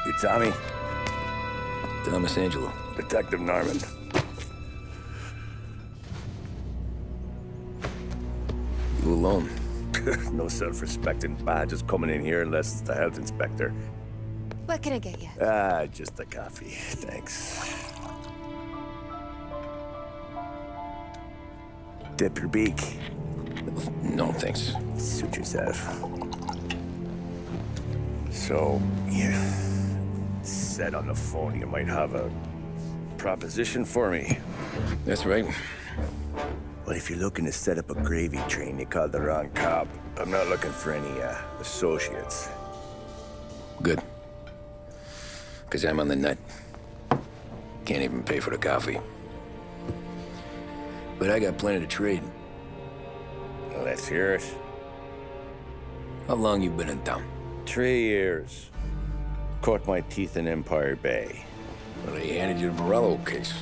You Tommy? Thomas Angelo. Detective Norman. You alone? No self-respecting badges coming in here unless it's the health inspector. What can I get you? Just a coffee. Thanks. Dip your beak. No, thanks. Suit yourself. So, you said on the phone you might have a proposition for me. That's right. Well, if you're looking to set up a gravy train, you called the wrong cop. I'm not looking for any, associates. Good. Because I'm on the nut. Can't even pay for the coffee. But I got plenty to trade. Well, let's hear it. How long you been in town? 3 years. Caught my teeth in Empire Bay. Well, they handed you the Morello case.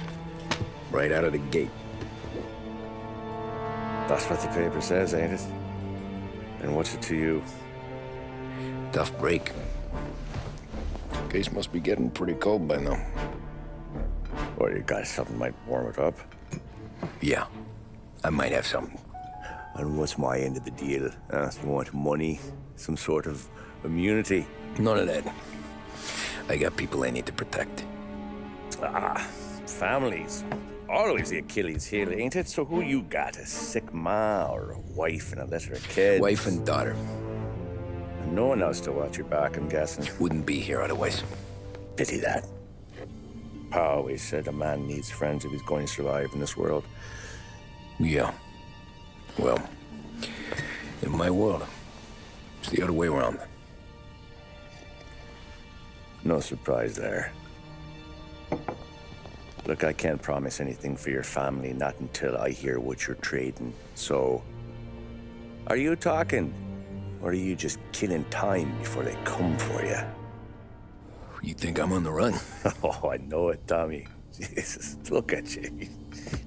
Right out of the gate. That's what the paper says, ain't it? And what's it to you? Tough break. Case must be getting pretty cold by now. Or you got something might warm it up? Yeah, I might have something. And what's my end of the deal? You want money? Some sort of immunity? None of that. I got people I need to protect. Families. Always the Achilles heel, ain't it? So who you got? A sick ma or a wife and a litter of kids? Wife and daughter. And no one else to watch your back, I'm guessing. Wouldn't be here otherwise. Pity that. Pa always said a man needs friends if he's going to survive in this world. Yeah. Well, in my world, it's the other way around. No surprise there. Look, I can't promise anything for your family, not until I hear what you're trading. So, are you talking? Or are you just killing time before they come for you? You think I'm on the run? Oh, I know it, Tommy. Jesus, look at you.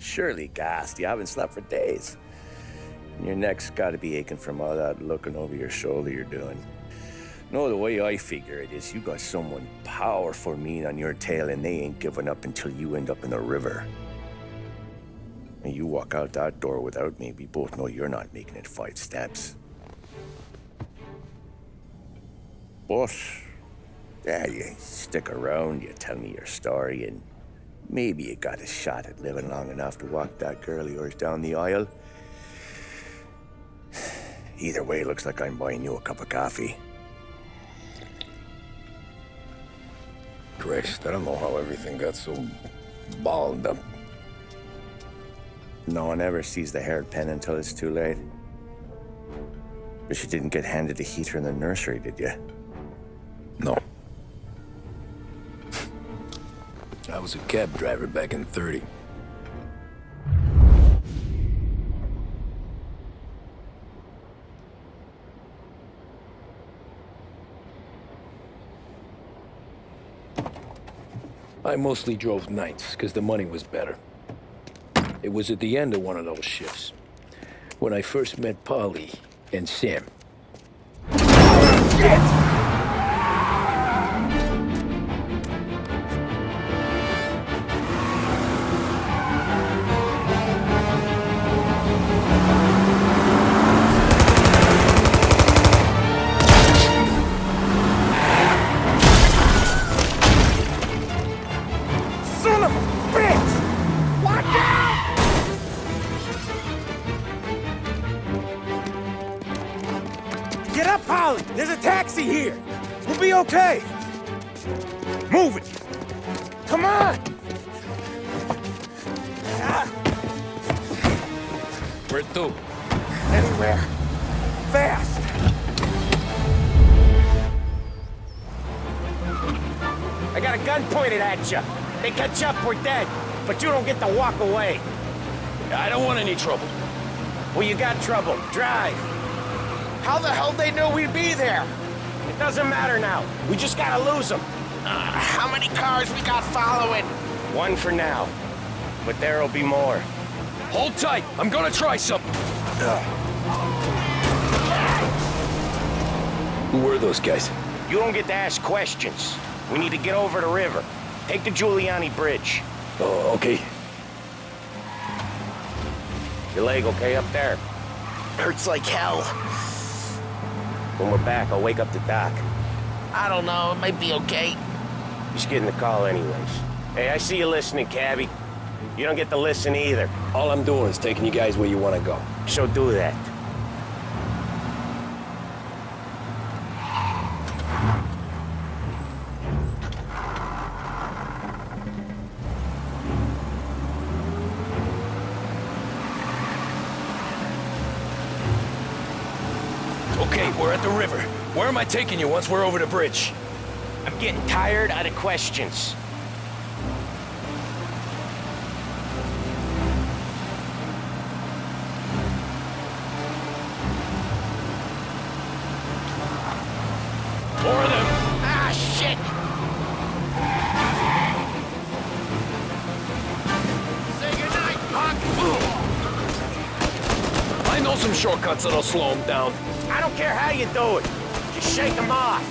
Surely gassed. You haven't slept for days. And your neck's got to be aching from all that looking over your shoulder you're doing. No, the way I figure it is you got someone powerful mean on your tail and they ain't giving up until you end up in the river. And you walk out that door without me, we both know you're not making it 5 steps. But, yeah, you stick around, you tell me your story, and maybe you got a shot at living long enough to walk that girl of yours down the aisle. Either way, looks like I'm buying you a cup of coffee. Christ, I don't know how everything got so balled up. No one ever sees the hairpin until it's too late. But you didn't get handed a heater in the nursery, did you? No. I was a cab driver back in '30. I mostly drove nights, because the money was better. It was at the end of one of those shifts, when I first met Polly and Sam. Shit! Son of a bitch! Watch out! Get up, Polly! There's a taxi here! We'll be okay! Move it! Come on! Where to? Anywhere! Fast! I got a gun pointed at you. They catch up, we're dead. But you don't get to walk away. I don't want any trouble. Well, you got trouble. Drive. How the hell they know we'd be there? It doesn't matter now. We just gotta lose them. How many cars we got following? One for now. But there'll be more. Hold tight. I'm gonna try something. Who were those guys? You don't get to ask questions. We need to get over the river. Take the Giuliani Bridge. Oh, okay. Your leg okay up there? Hurts like hell. When we're back, I'll wake up the doc. I don't know, it might be okay. Just getting the call anyways. Hey, I see you listening, cabbie. You don't get to listen either. All I'm doing is taking you guys where you want to go. So do that. Okay, we're at the river. Where am I taking you once we're over the bridge? I'm getting tired of the questions. More of them. Ah, shit! Say goodnight, punk! I know some shortcuts that'll slow them down. I don't care how you do it. Just shake them off.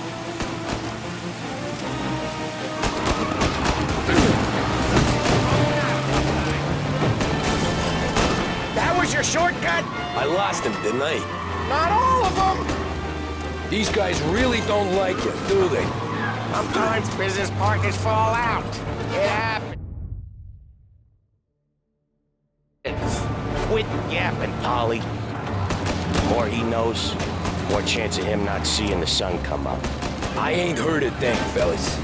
That was your shortcut? I lost him, didn't I? Not all of them. These guys really don't like you, do they? Sometimes business partners fall out. It happens. Quit yapping, Polly. The more he knows, more chance of him not seeing the sun come up. I ain't heard a thing, fellas.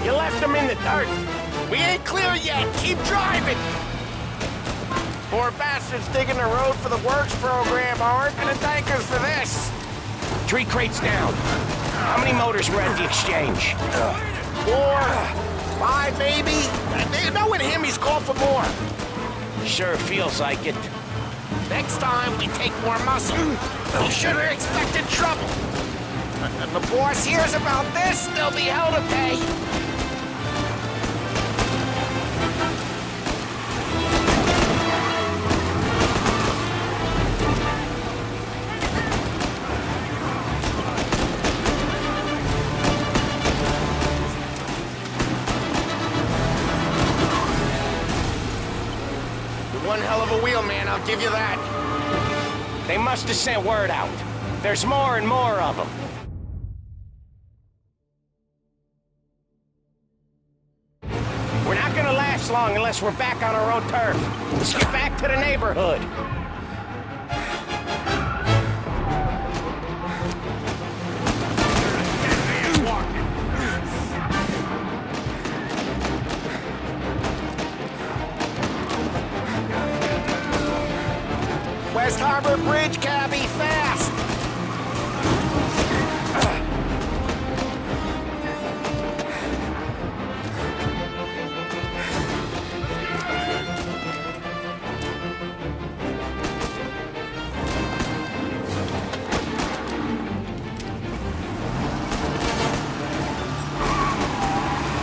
You left him in the dirt. We ain't clear yet, keep driving! Poor bastards digging the road for the works program aren't gonna thank us for this. 3 crates down. How many motors were at the exchange? 4, 5 maybe? Knowing him, he's called for more. Sure feels like it. Next time we take more muscle, we should have expected trouble. If the boss hears about this, there'll be hell to pay. One hell of a wheel, man, I'll give you that. They must have sent word out. There's more and more of them. We're not gonna last long unless we're back on our own turf. Let's get back to the neighborhood. West Harbor Bridge, cabby, fast!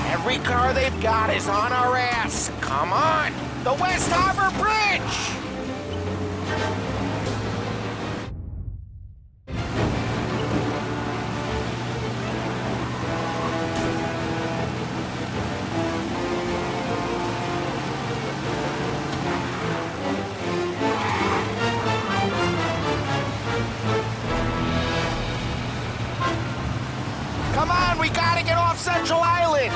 Every car they've got is on our ass. Come on! The West Harbor Bridge! Come on, we gotta get off Central Island!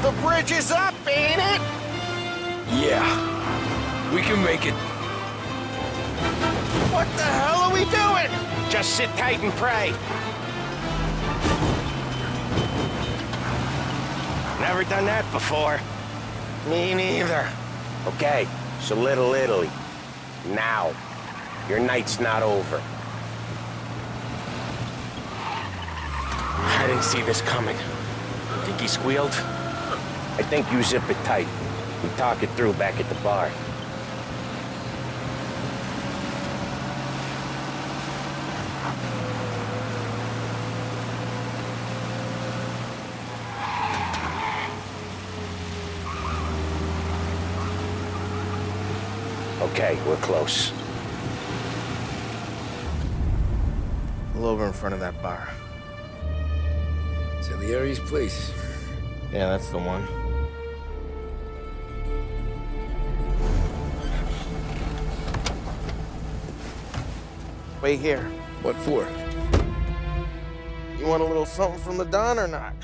The bridge is up, ain't it? Yeah. We can make it. What the hell are we doing? Just sit tight and pray. Never done that before. Me neither. Okay, so Little Italy. Now. Your night's not over. I didn't see this coming. Think he squealed? I think you zip it tight. We talk it through back at the bar. Okay, we're close. Pull over in front of that bar. Salieri's place. Yeah, that's the one. Wait here. What for? You want a little something from the Don or not?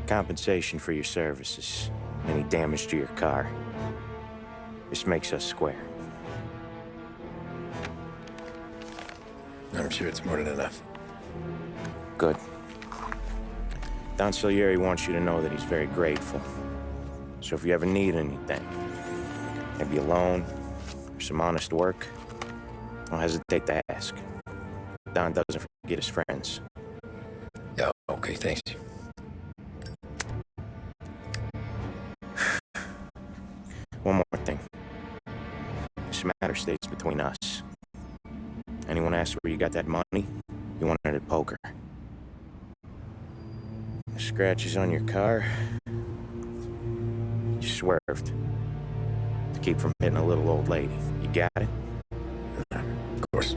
Compensation for your services. Any damage to your car. This makes us square. I'm sure it's more than enough. Good. Don Salieri wants you to know that he's very grateful. So if you ever need anything, maybe a loan or some honest work, don't hesitate to ask. Don doesn't forget his friends. Yeah, okay, thanks. One more thing. This matter stays between us. Anyone asks where you got that money, you want it at poker. The scratches on your car, you swerved. To keep from hitting a little old lady. You got it? Of course.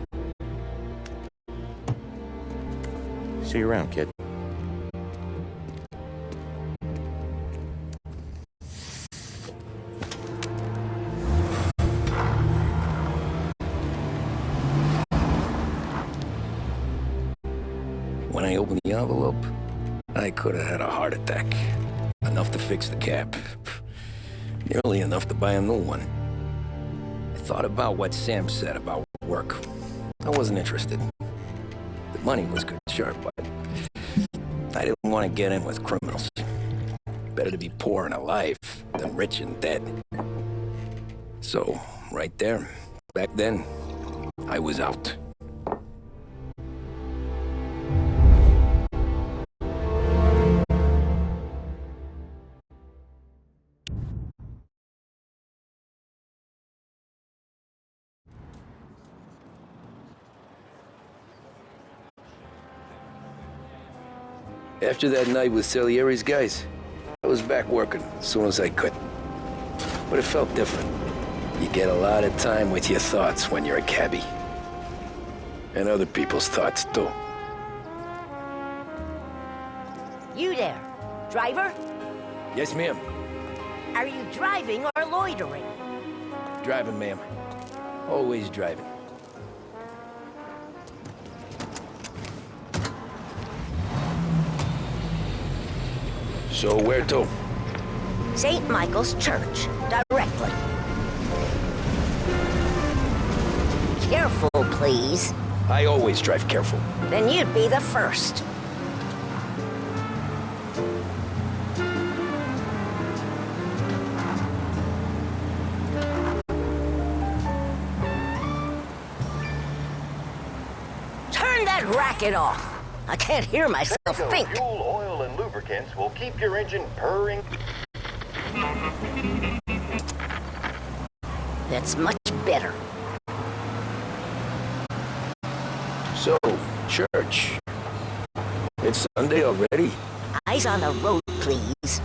See you around, kid. When I opened the envelope, I could have had a heart attack. Enough to fix the cap. Nearly enough to buy a new one. I thought about what Sam said about work. I wasn't interested. The money was good, sure, but I didn't want to get in with criminals. Better to be poor and alive than rich and dead. So, right there, back then, I was out. After that night with Salieri's guys, I was back working as soon as I could. But it felt different. You get a lot of time with your thoughts when you're a cabbie. And other people's thoughts, too. You there, driver? Yes, ma'am. Are you driving or loitering? Driving, ma'am. Always driving. So where to? St. Michael's Church, directly. Careful, please. I always drive careful. Then you'd be the first. Turn that racket off. I can't hear myself think. Fuel, oil, and lubricants will keep your engine purring. That's much better. So, church. It's Sunday already? Eyes on the road, please.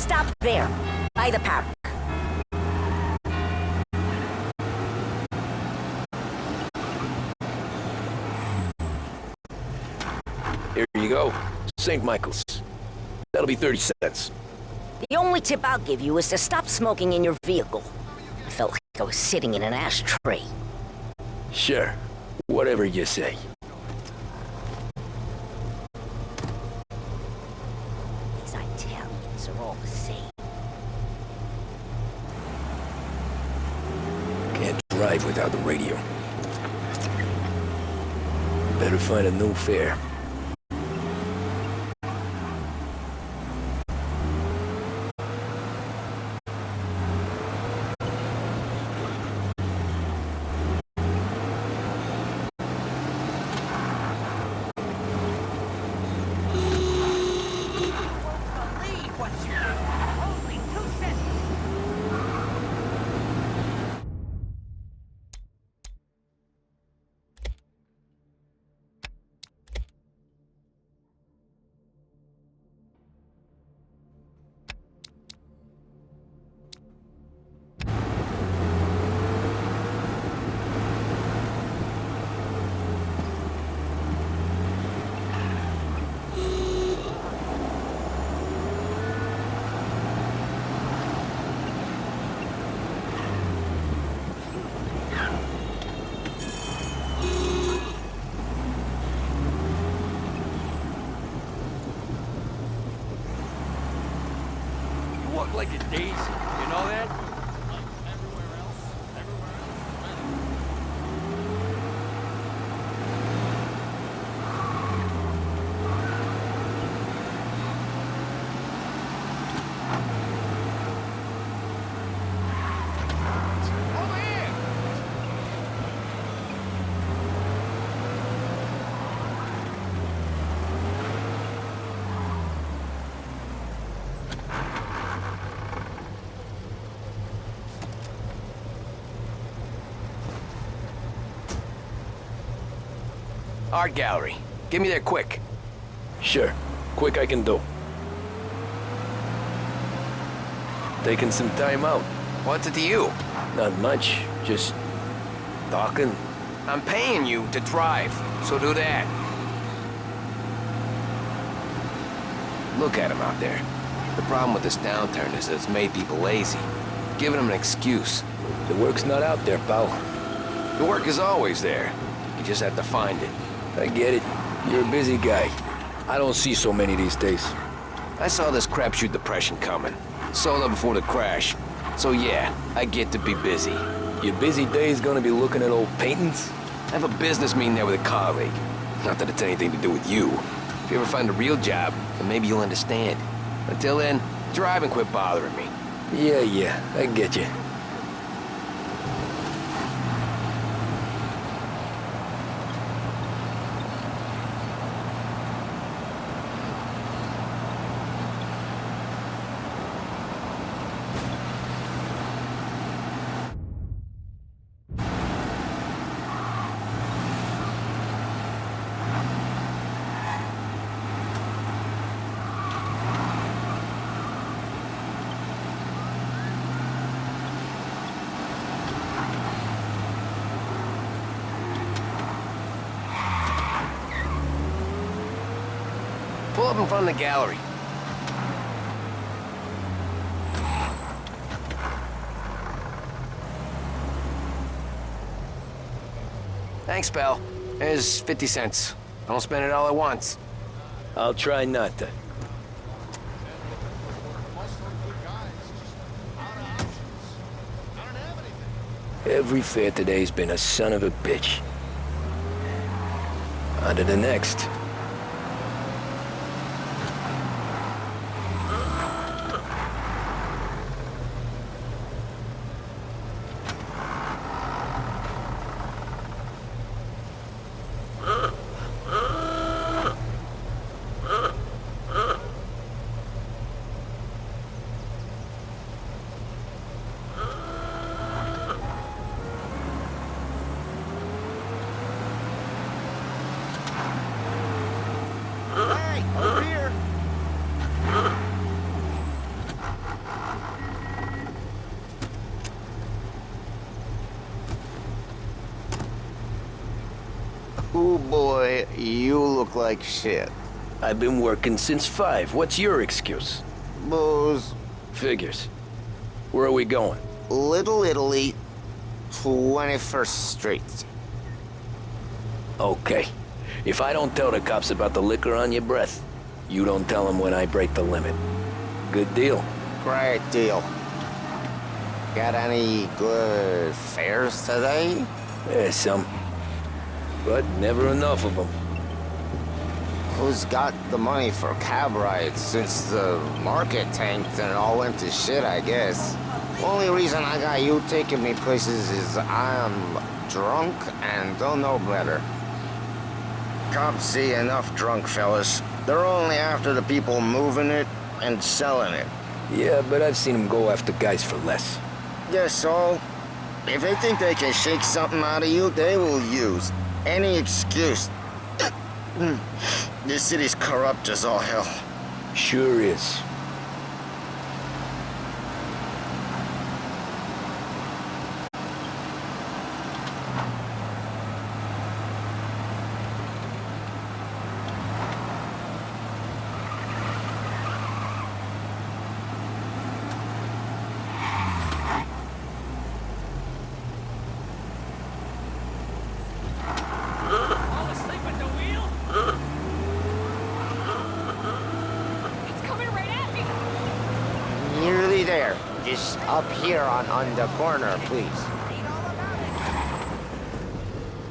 Stop there, by the park. Here you go. St. Michael's. That'll be 30 cents. The only tip I'll give you is to stop smoking in your vehicle. I felt like I was sitting in an ashtray. Sure. Whatever you say. These Italians are all the same. Can't drive without the radio. Better find a new fare. Walk like a daisy, you know that? Art gallery. Get me there quick. Sure. Quick I can do. Taking some time out. What's it to you? Not much. Just talking. I'm paying you to drive, so do that. Look at him out there. The problem with this downturn is that it's made people lazy, giving them an excuse. The work's not out there, pal. The work is always there. You just have to find it. I get it. You're a busy guy. I don't see so many these days. I saw this crapshoot depression coming. Saw that before the crash. So yeah, I get to be busy. Your busy day's gonna be looking at old paintings? I have a business meeting there with a colleague. Not that it's anything to do with you. If you ever find a real job, then maybe you'll understand. Until then, drive and quit bothering me. Yeah, I get you. Pull up in front of the gallery. Thanks, pal. Here's 50 cents. Don't spend it all at once. I'll try not to. Every fair today's been a son of a bitch. On to the next. Ooh, boy, you look like shit. I've been working since 5. What's your excuse? Booze. Figures. Where are we going? Little Italy, 21st Street. Okay. If I don't tell the cops about the liquor on your breath, you don't tell them when I break the limit. Good deal. Great deal. Got any good fares today? There's some. But never enough of them. Who's got the money for cab rides since the market tanked and it all went to shit, I guess? Only reason I got you taking me places is I'm drunk and don't know better. Cops see enough drunk fellas. They're only after the people moving it and selling it. Yeah, but I've seen them go after guys for less. Yes, so if they think they can shake something out of you, they will use any excuse. This city's corrupt as all hell. Sure is. Fall asleep at the wheel? It's coming right at me. Nearly there. Just up here on the corner, please.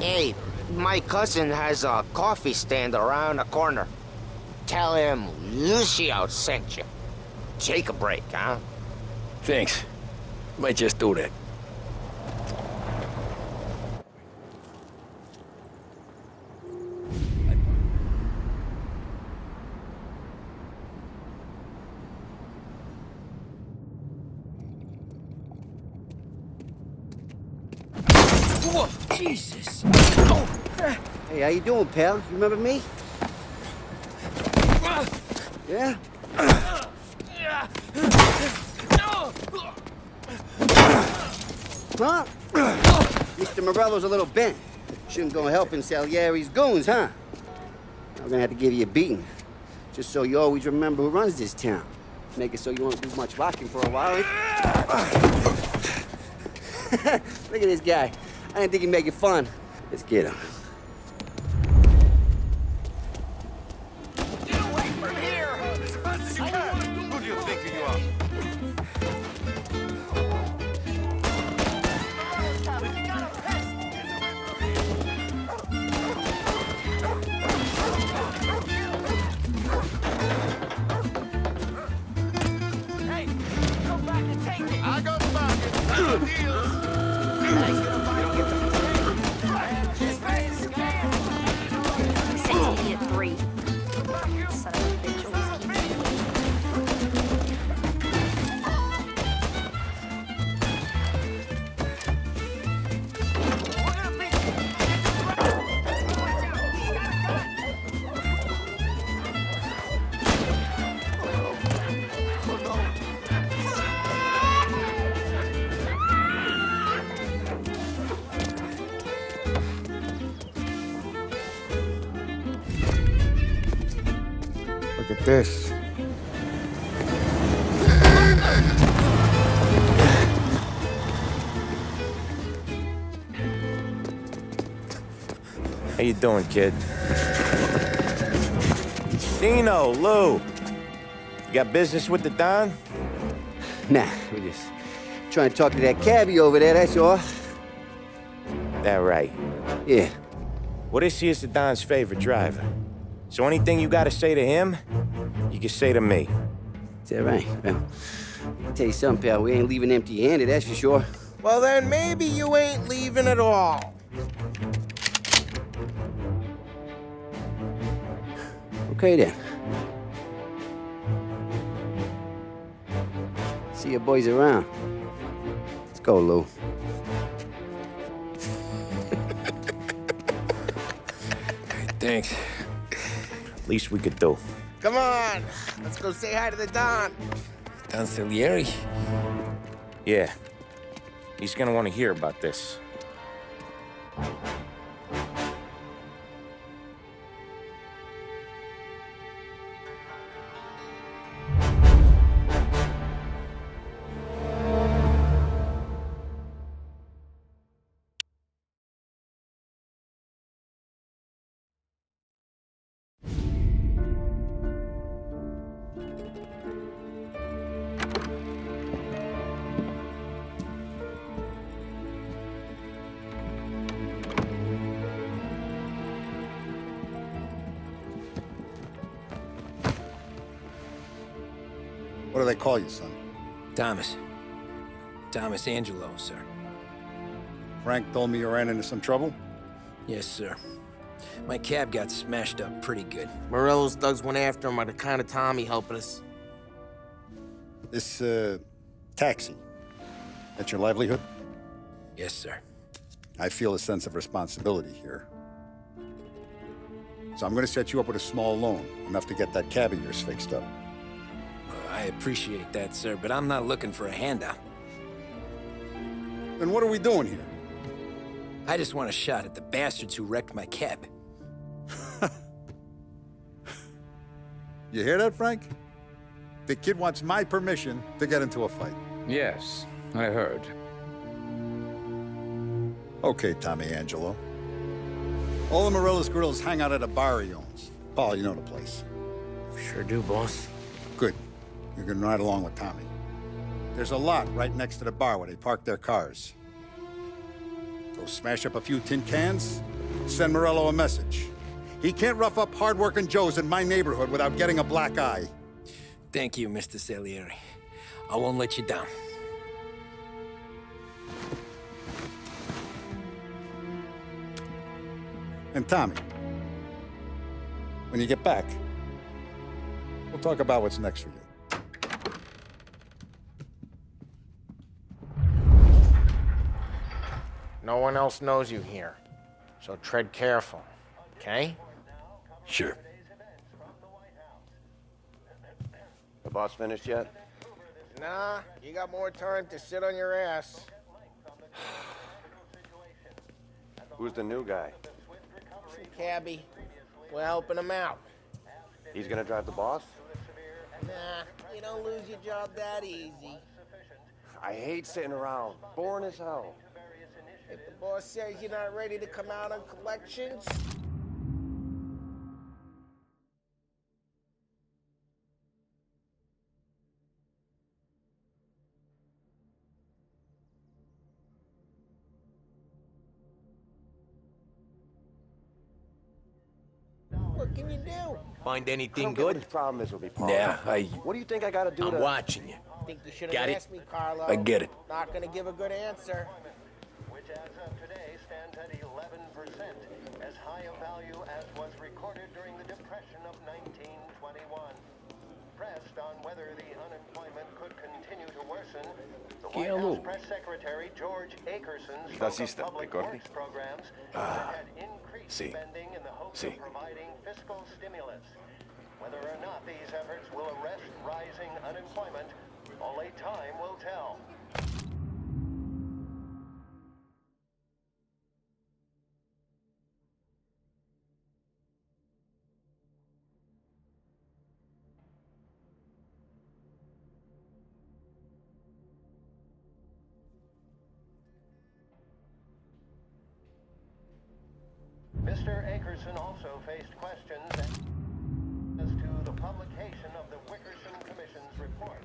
Hey, my cousin has a coffee stand around the corner. Tell him Lucio sent you. Take a break, huh? Thanks. Might just do that. Whoa, Jesus. Hey, how you doing, pal? You remember me? Yeah? Huh? Mr. Morello's a little bent. Shouldn't go helping Salieri's goons, huh? I'm gonna have to give you a beating. Just so you always remember who runs this town. Make it so you won't do much rocking for a while. Look at this guy. I didn't think he'd make it fun. Let's get him. Get away from here! As fast as you can! Who do you think you are? Hey, come back and take it. I got the market. Deals. Sent to me at 3. Son of a bitch always keeps me waiting. Look at this. How you doing, kid? Dino, Lou. You got business with the Don? Nah, we're just trying to talk to that cabbie over there, that's all. That right. Yeah. Well, this here's the Don's favorite driver. So anything you gotta say to him, you can say to me. Is that right? Well, I'll tell you something, pal. We ain't leaving empty-handed, that's for sure. Well, then maybe you ain't leaving at all. Okay, then. See your boys around. Let's go, Lou. Thanks. Least we could do. Come on, let's go say hi to the Don. Don Salieri? Yeah. He's gonna want to hear about this. What do they call you, son? Thomas. Thomas Angelo, sir. Frank told me you ran into some trouble? Yes, sir. My cab got smashed up pretty good. Morello's thugs went after him by the kind of Tommy helping us. This, taxi. That's your livelihood? Yes, sir. I feel a sense of responsibility here. So I'm gonna set you up with a small loan, enough to get that cab of yours fixed up. I appreciate that, sir, but I'm not looking for a handout. Then what are we doing here? I just want a shot at the bastards who wrecked my cab. You hear that, Frank? The kid wants my permission to get into a fight. Yes, I heard. Okay, Tommy Angelo. All the Morello's girls hang out at a bar he owns. Paul, you know the place. Sure do, boss. Good. You can ride along with Tommy. There's a lot right next to the bar where they park their cars. Go smash up a few tin cans, send Morello a message. He can't rough up hard-working Joes in my neighborhood without getting a black eye. Thank you, Mr. Salieri. I won't let you down. And Tommy, when you get back, we'll talk about what's next for you. No one else knows you here, so tread careful, okay? Sure. The boss finished yet? Nah, you got more time to sit on your ass. Who's the new guy? Some cabbie. We're helping him out. He's gonna drive the boss? Nah, you don't lose your job that easy. I hate sitting around. Boring as hell. If the boss says you're not ready to come out on collections... What can you do? Find I anything don't get what good? his problem is with me, Paul. Yeah, What do you think I gotta do I'm to... watching you. Think you should Got have it? asked me, Carlo. I get it. Not gonna give a good answer. Which as of today stands at 11%, as high a value as was recorded during the Depression of 1921. Pressed on whether the unemployment could continue to worsen, the White House Press Secretary George Akerson spoke of public works programs that had increased spending in the hopes of providing fiscal stimulus. Whether or not these efforts will arrest rising unemployment, only time will tell. Mr. Akerson also faced questions as to the publication of the Wickerson Commission's report.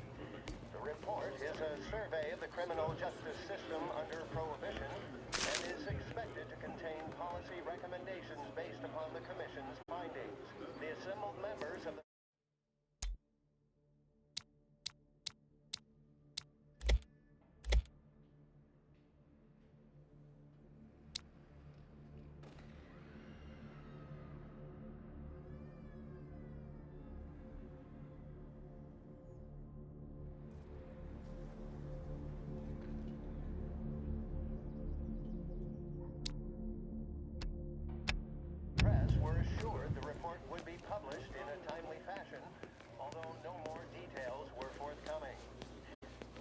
The report is a survey of the criminal justice system under Prohibition and is expected to contain policy recommendations based upon the Commission's findings. The assembled members of the press were assured the report would be published in a timely fashion, although no more details were forthcoming.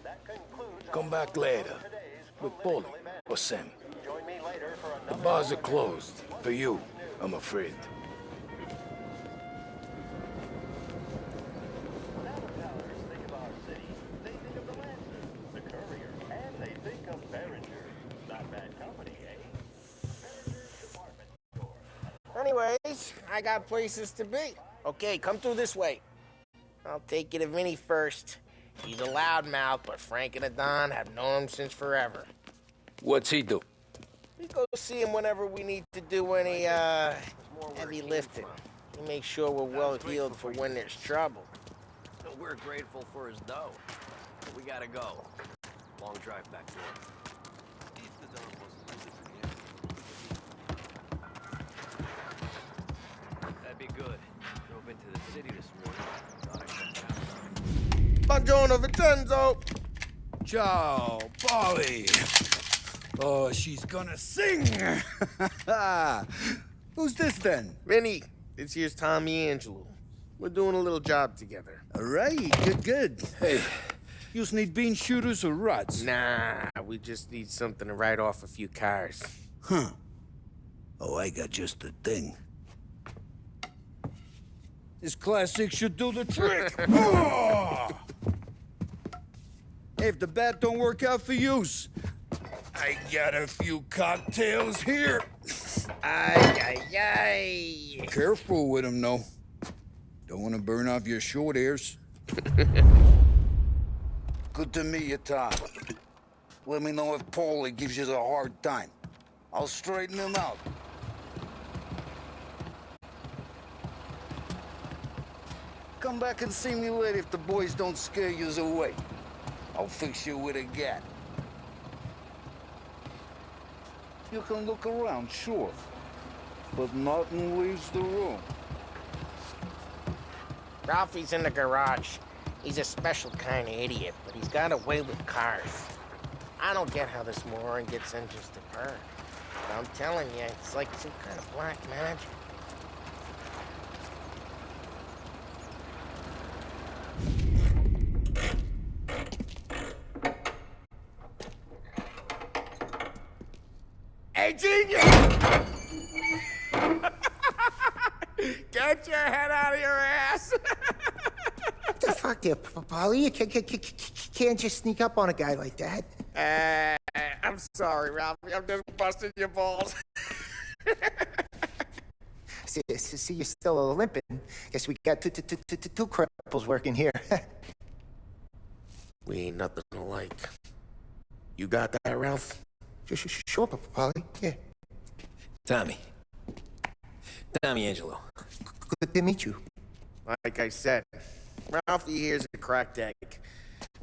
That concludes Come our back program later for today's with political Paulie event. or Sam. Join me later for The another bars are moment. closed. For you, I'm afraid. When out-of-towners think of our city, they think of the Lancer, the Courier, and they think of Behringer. Not bad company, eh? Behringer's department store. Anyways, I got places to be. Okay, come through this way. I'll take you to Vinny first. He's a loudmouth, but Frank and the Don have known him since forever. What's he do? We go see him whenever we need to do any, heavy lifting. We make sure we're well heeled for when there's trouble. Well, we're grateful for his dough. We gotta go. Long drive back to work. That'd be good. Drove into the city this morning. Thought I could have Buongiorno, Vincenzo. Ciao, Polly. Oh, she's gonna sing. Who's this then? Vinny, this here's Tommy Angelo. We're doing a little job together. All right, good. Hey, you need bean shooters or rods? Nah, we just need something to write off a few cars. Huh. Oh, I got just the thing. This classic should do the trick. Oh! Hey, if the bat don't work out for yous, I got a few cocktails here. Ay. Careful with them, though. Don't want to burn off your short hairs. Good to meet you, Tom. Let me know if Paulie gives you a hard time. I'll straighten him out. Come back and see me later if the boys don't scare yous away. I'll fix you with a gat. You can look around, sure. But nothing leaves the room. Ralphie's in the garage. He's a special kind of idiot, but he's got a way with cars. I don't get how this moron gets engines to burn. But I'm telling you, it's like some kind of black magic. Hey, genius! Get your head out of your ass! What the fuck there, Polly? You can't just sneak up on a guy like that. I'm sorry, Ralphie. I'm just busting your balls. See, you're still limping. Guess we got two cripples working here. We ain't nothing alike. You got that, Ralph? Sure, Polly. Yeah. Tommy Angelo. Good to meet you. Like I said, Ralphie here's a cracked egg.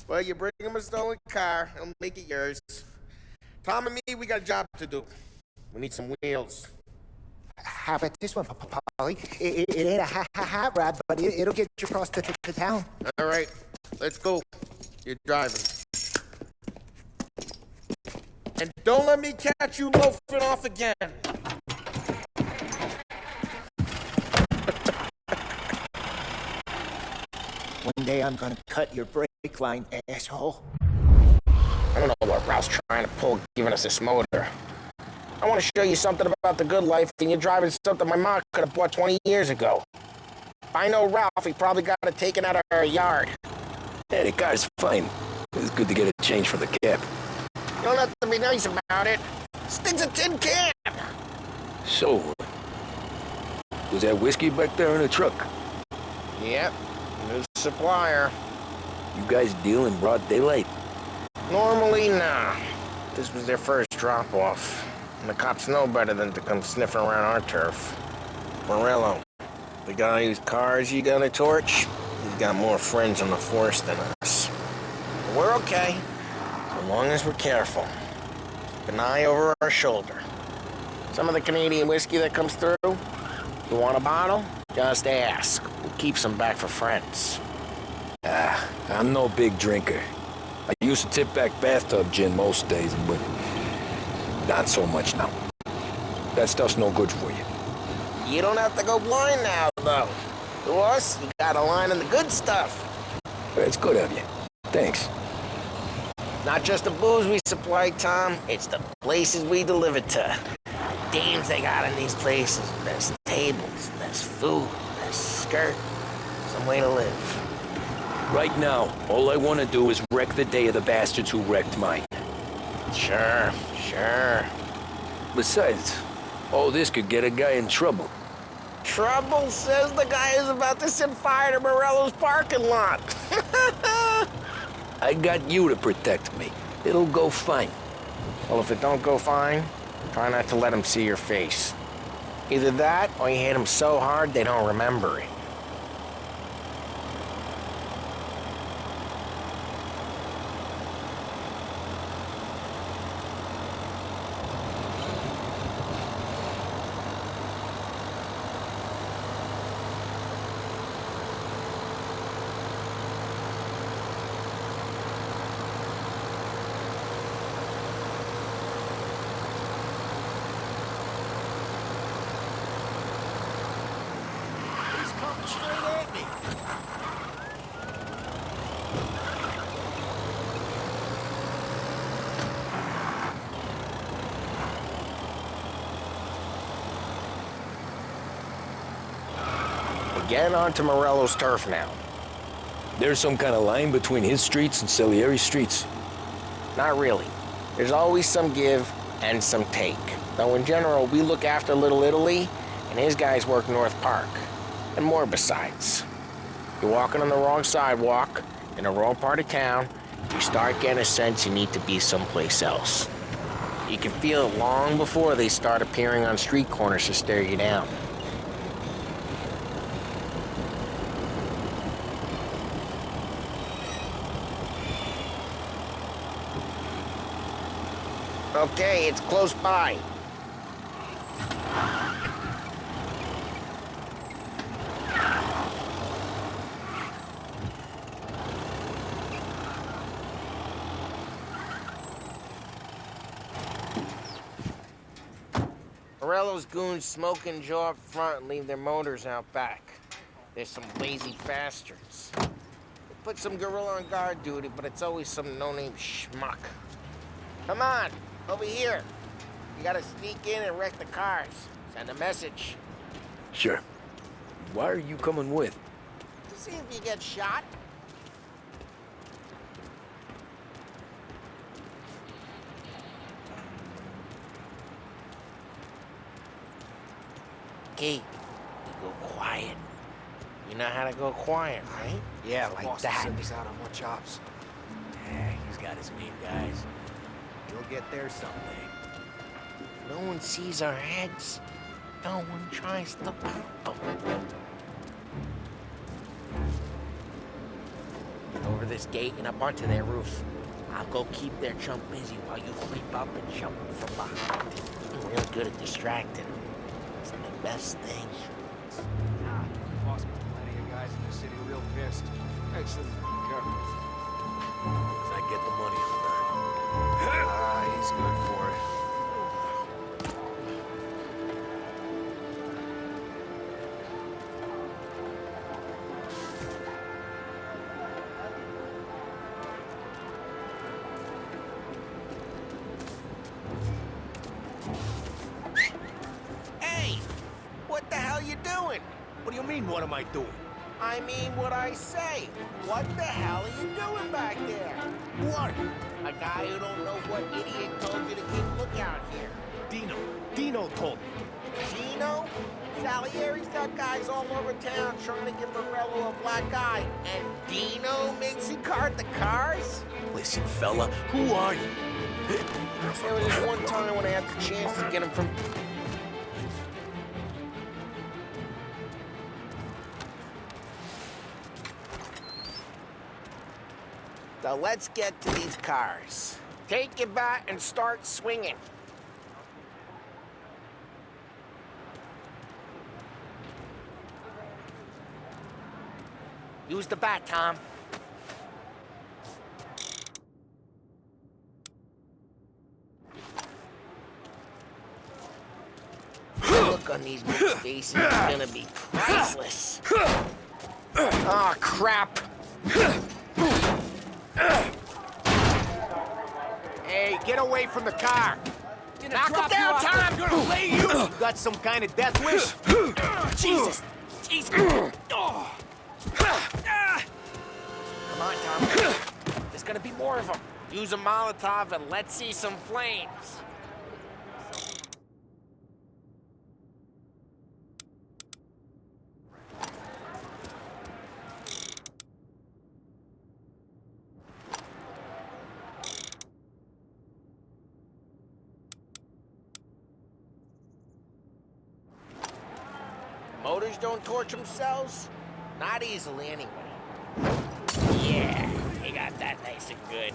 Well, you bring him a stolen car, he'll make it yours. Tom and me, we got a job to do. We need some wheels. How about this one, Polly? It ain't a hot rod, but it'll get you across to town. All right, let's go. You're driving. And don't let me catch you loafing off again. One day I'm gonna cut your brake line, asshole. I don't know what Ralph's trying to pull, giving us this motor. I want to show you something about the good life, and you're driving something my mom could have bought 20 years ago. If I know Ralph, he probably got it taken out of our yard. Hey, the car's fine. It's good to get a change for the cab. You don't have to be nice about it. This thing's a tin can. So, was that whiskey back there in the truck? Yep, new supplier. You guys deal in broad daylight? Normally, nah. This was their first drop-off. And the cops know better than to come sniffing around our turf. Morello, the guy whose cars you gonna torch, he's got more friends on the force than us. But we're okay, as long as we're careful. Keep an eye over our shoulder. Some of the Canadian whiskey that comes through, you want a bottle? Just ask. We'll keep some back for friends. I'm no big drinker. I used to tip back bathtub gin most days, but not so much now. That stuff's no good for you. You don't have to go blind now, though. To us, you got a line in the good stuff. It's good of you. Thanks. Not just the booze we supply, Tom. It's the places we deliver to. The dames they got in these places. There's tables, there's food, there's skirt. Some way to live. Right now, all I want to do is wreck the day of the bastards who wrecked mine. Sure. Besides, all this could get a guy in trouble. Trouble says the guy is about to set fire to Morello's parking lot. I got you to protect me. It'll go fine. Well, if it don't go fine, try not to let him see your face. Either that, or you hit him so hard they don't remember it. me. We're getting onto Morello's turf now. There's some kind of line between his streets and Salieri's streets? Not really. There's always some give and some take. Though in general, we look after Little Italy, and his guys work North Park. And more besides. You're walking on the wrong sidewalk, in the wrong part of town, you start getting a sense you need to be someplace else. You can feel it long before they start appearing on street corners to stare you down. Okay, it's close by. Morello's goons smoke and jaw up front and leave their motors out back. They're some lazy bastards. They put some gorilla on guard duty, but it's always some no-name schmuck. Come on, over here. You gotta sneak in and wreck the cars. Send a message. Sure. Why are you coming with? To see if you get shot. Okay, you go quiet. You know how to go quiet, right? Yeah, like that. Send us out on more jobs. Yeah, he's got his mean guys. You'll get there someday. No one sees our heads. No one tries to pop them. Over this gate and up onto their roof. I'll go keep their chump busy while you creep up and jump from behind. I'm real good at distracting. It's the best thing. Boss gets plenty of guys in the city real pissed. Excellent. Careful. As I get the money on that. He's good for it. Hey! What the hell you doing? What do you mean, what am I doing? I mean what I say. What the hell are you doing back there? What? A guy who don't know what idiot told you to keep lookout here. Dino told me. Gino? Salieri's got guys all over town trying to give Morello a black eye. And Dino makes you cart the cars? Listen, fella, who are you? There was this one time when I had the chance to get him from... So let's get to these cars. Take your bat and start swinging. Use the bat, Tom. The look on these big faces is gonna be priceless. Oh, crap. Hey, get away from the car! Knock him down, Tom! I'm gonna lay you! You got some kind of death wish? Jesus! Jesus! Oh. Come on, Tom. There's gonna be more of them. Use a Molotov and let's see some flames. Motors don't torch themselves? Not easily, anyway. Yeah, you got that nice and good.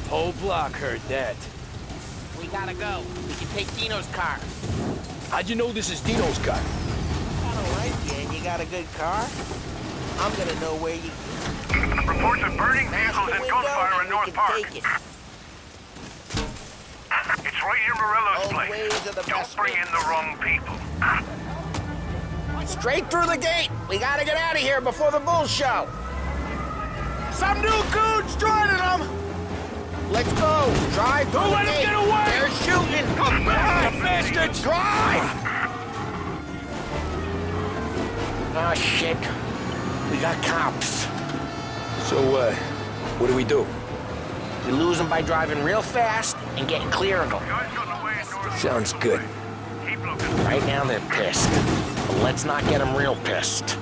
Whole block heard that. We gotta go. We can take Dino's car. How'd you know this is Dino's car? I don't like you, and you got a good car? I'm gonna know where you... Reports of burning vehicles and gunfire in North Park. Take it. It's right in Morello's Old place. ways are the Don't best bring in ways. the wrong people. Straight through the gate. We gotta get out of here before the bull show. Some new goons joining them. Let's go. Drive through Don't the let 'em gate. get away. They're shooting. Come back, bastards. Drive. Oh, shit. We got cops. So, what do we do? We lose them by driving real fast and getting clear of them. Sounds good. Right now they're pissed. But let's not get them real pissed.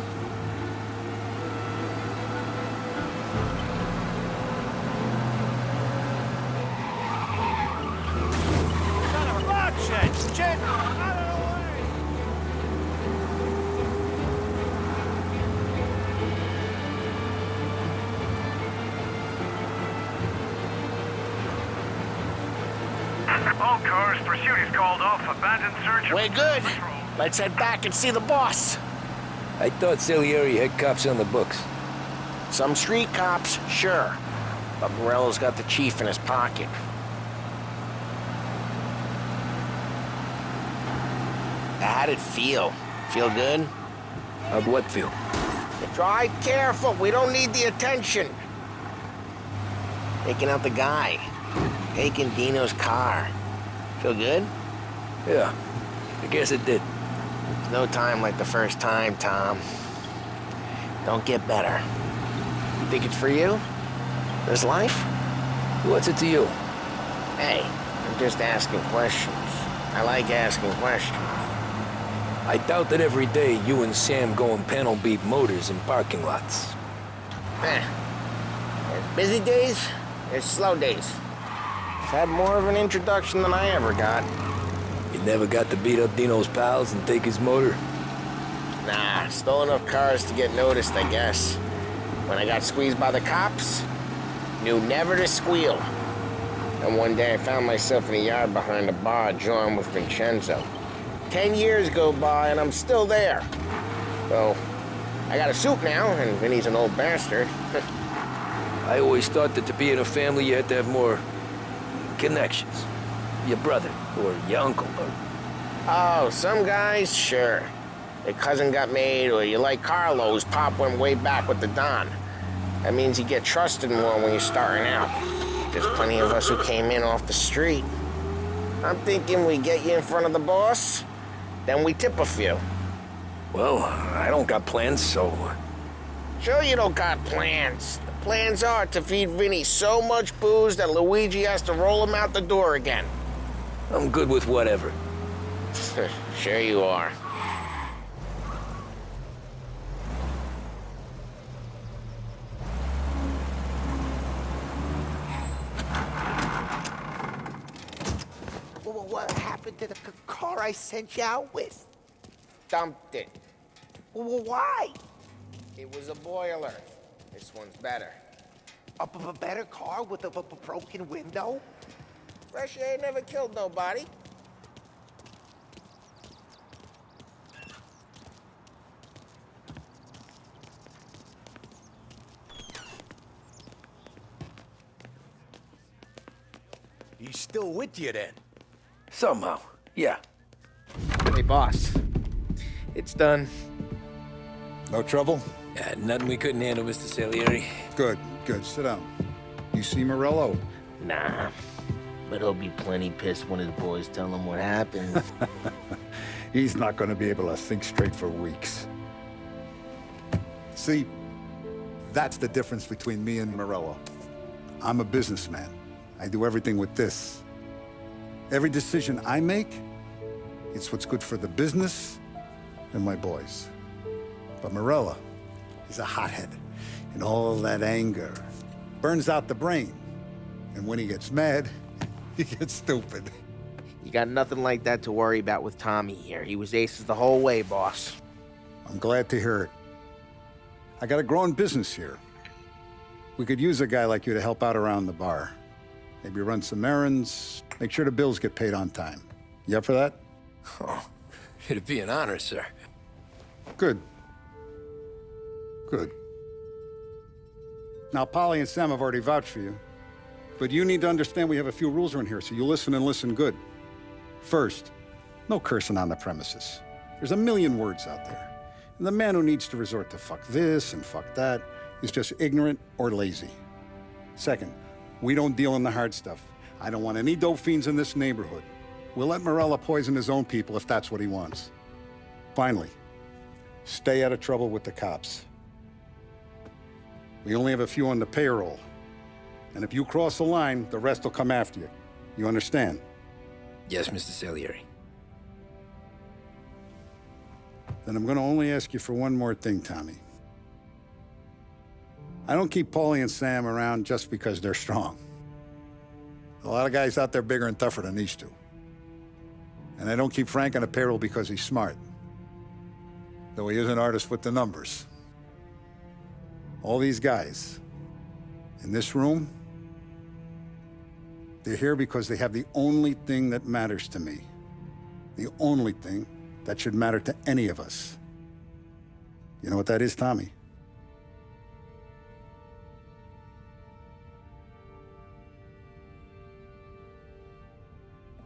All cars, pursuit is called off. Abandoned search. We're good. Let's head back and see the boss. I thought Salieri had cops on the books. Some street cops, sure. But Morello's got the chief in his pocket. How'd it feel? Feel good? How'd what feel? Drive careful. We don't need the attention. Taking out the guy. Taking Dino's car. Feel good? Yeah, I guess it did. There's no time like the first time, Tom. Don't get better. You think it's for you? This life? What's it to you? Hey, I'm just asking questions. I like asking questions. I doubt that every day you and Sam go and panel beat motors in parking lots. There's busy days, there's slow days. I've had more of an introduction than I ever got. You never got to beat up Dino's pals and take his motor? Nah, stole enough cars to get noticed, I guess. When I got squeezed by the cops, knew never to squeal. And one day I found myself in a yard behind a bar joined with Vincenzo. 10 years go by and I'm still there. So, I got a suit now, and Vinny's an old bastard. I always thought that to be in a family you had to have more connections. Your brother, or your uncle, or... Oh, some guys, sure. Their cousin got made, or you like Carlos, Pop went way back with the Don. That means you get trusted more when you're starting out. There's plenty of us who came in off the street. I'm thinking we get you in front of the boss, then we tip a few. Well, I don't got plans, so... Sure you don't got plans. The plans are to feed Vinny so much booze that Luigi has to roll him out the door again. I'm good with whatever. Sure you are. What happened to the car I sent you out with? Dumped it. Why? It was a boiler. This one's better. A better car with a broken window? Fresh air never killed nobody. He's still with you then? Somehow, yeah. Hey, boss. It's done. No trouble? Yeah, nothing we couldn't handle, Mr. Salieri. Good, good. Sit down. You see Morello? Nah, but he'll be plenty pissed when his boys tell him what happened. He's not going to be able to think straight for weeks. See, that's the difference between me and Morello. I'm a businessman. I do everything with this. Every decision I make, it's what's good for the business and my boys. But Morello, he's a hothead. And all that anger burns out the brain. And when he gets mad, he gets stupid. You got nothing like that to worry about with Tommy here. He was aces the whole way, boss. I'm glad to hear it. I got a growing business here. We could use a guy like you to help out around the bar. Maybe run some errands, make sure the bills get paid on time. You up for that? Oh, it'd be an honor, sir. Good. Good. Now, Polly and Sam have already vouched for you. But you need to understand we have a few rules around here, so you listen and listen good. First, no cursing on the premises. There's a million words out there. And the man who needs to resort to fuck this and fuck that is just ignorant or lazy. Second, we don't deal in the hard stuff. I don't want any dope fiends in this neighborhood. We'll let Morella poison his own people if that's what he wants. Finally, stay out of trouble with the cops. We only have a few on the payroll. And if you cross the line, the rest will come after you. You understand? Yes, Mr. Salieri. Then I'm gonna only ask you for one more thing, Tommy. I don't keep Paulie and Sam around just because they're strong. A lot of guys out there bigger and tougher than these two. And I don't keep Frank on the payroll because he's smart. Though he is an artist with the numbers. All these guys in this room, they're here because they have the only thing that matters to me. The only thing that should matter to any of us. You know what that is, Tommy?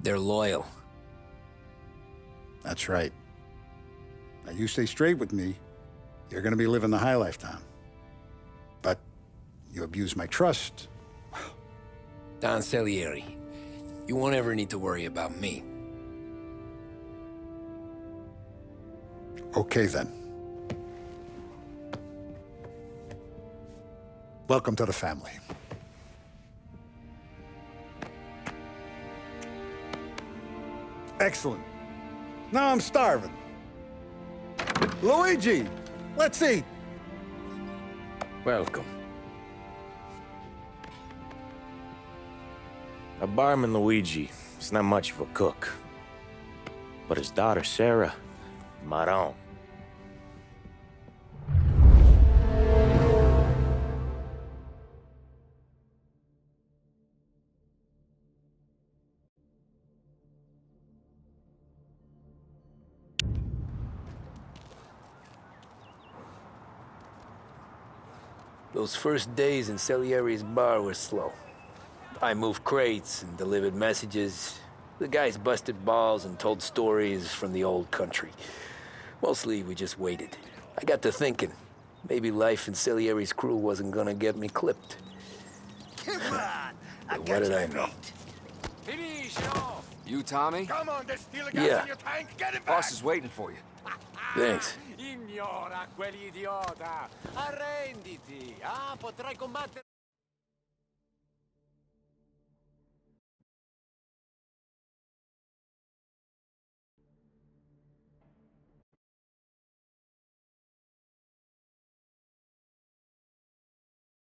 They're loyal. That's right. Now, you stay straight with me, you're gonna be living the high life, Tom. But you abuse my trust. Don Salieri, you won't ever need to worry about me. Okay, then. Welcome to the family. Excellent. Now I'm starving. Luigi, let's eat. Welcome. A barman Luigi is not much of a cook. But his daughter Sarah, Maron. Those first days in Salieri's bar were slow. I moved crates and delivered messages. The guys busted balls and told stories from the old country. Mostly, we just waited. I got to thinking, maybe life in Salieri's crew wasn't gonna get me clipped. Come on! But what did I know? You, Tommy? Come on, there's still a gas Yeah. in your tank. Get it back. Boss is waiting for you. Thanks. Ignora quell'idiota. Arrenditi. Ah, potrai combattere.